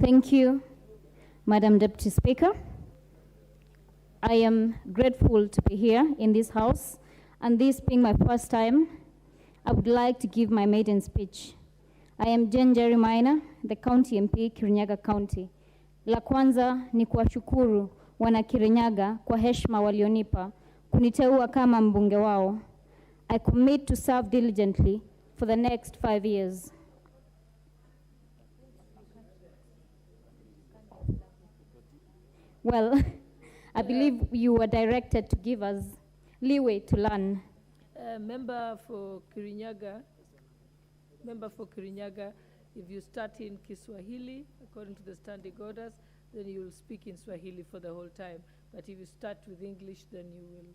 Thank you, Madam Deputy Speaker. I am grateful to be here in this House, and this being my first time, I would like to give my maiden speech. I am Njeri, the County MP, Kirinyaga County. La kwanza ni kuwashukuru wana Kirinyaga kwa heshima walionipa kuniteua kama mbunge wao. I commit to serve diligently for the next 5 years. Well, I believe you were directed to give us leeway to learn. Member for Kirinyaga, if you start in Kiswahili, according to the standing orders, then you will speak in Swahili for the whole time. But if you start with English, then you will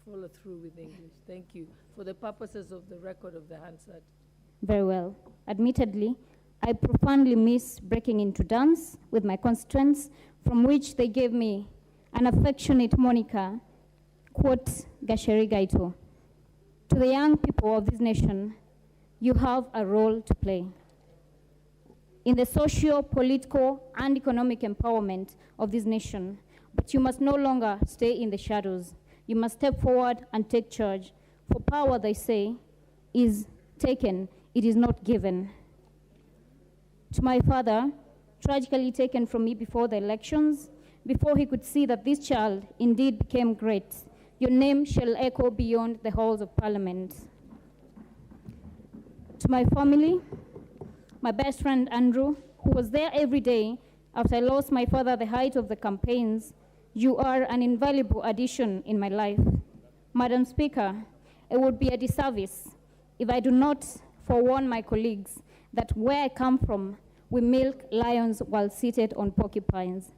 follow through with English. Thank you. For the purposes of the record of the Hansard. Very well. Admittedly, I profoundly miss breaking into dance with my constituents, from which they gave me an affectionate moniker, quote, Gasheri Gaito. To the young people of this nation, you have a role to play in the socio, political, and economic empowerment of this nation, but you must no longer stay in the shadows. You must step forward and take charge. For power, they say, is taken, it is not given. To my father, tragically taken from me before the elections, before he could see that this child indeed became great, your name shall echo beyond the halls of Parliament. To my family, my best friend Andrew, who was there every day after I lost my father at the height of the campaigns, you are an invaluable addition in my life. Madam Speaker, it would be a disservice if I do not forewarn my colleagues that where I come from, we milk lions while seated on porcupines.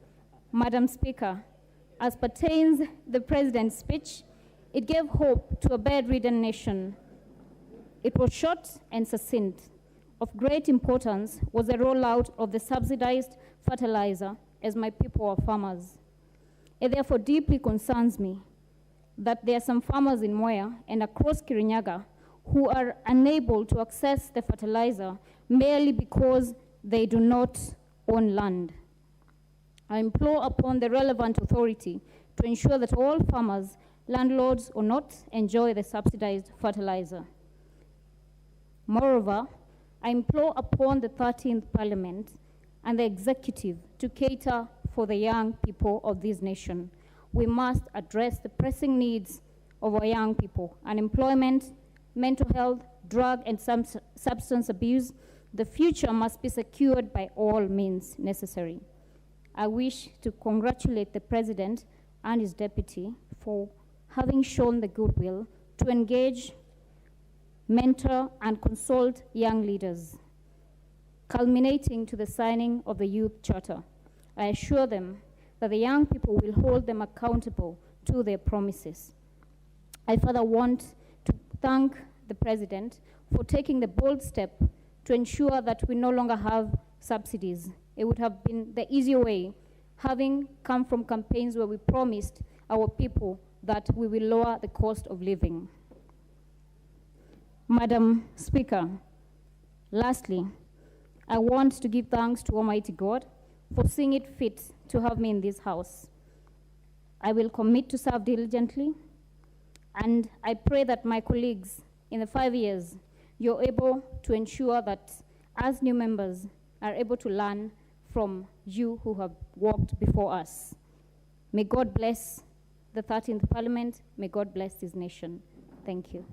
Madam Speaker, as pertains the President's speech, it gave hope to a bedridden nation. It was short and succinct. Of great importance was the rollout of the subsidized fertilizer, as my people are farmers. It therefore deeply concerns me that there are some farmers in Moya and across Kirinyaga who are unable to access the fertilizer merely because they do not own land. I implore upon the relevant authority to ensure that all farmers, landlords or not, enjoy the subsidized fertilizer. Moreover, I implore upon the 13th Parliament and the executive to cater for the young people of this nation. We must address the pressing needs of our young people: unemployment, mental health, drug and substance abuse. The future must be secured by all means necessary. I wish to congratulate the President and his deputy for having shown the goodwill to engage, mentor, and consult young leaders, culminating to the signing of the Youth Charter. I assure them that the young people will hold them accountable to their promises. I further want to thank the President for taking the bold step to ensure that we no longer have subsidies. It would have been the easier way, having come from campaigns where we promised our people that we will lower the cost of living. Madam Speaker, lastly, I want to give thanks to Almighty God for seeing it fit to have me in this House. I will commit to serve diligently, and I pray that my colleagues in the 5 years, you're able to ensure that as new members are able to learn from you who have walked before us. May God bless the 13th Parliament. May God bless this nation. Thank you.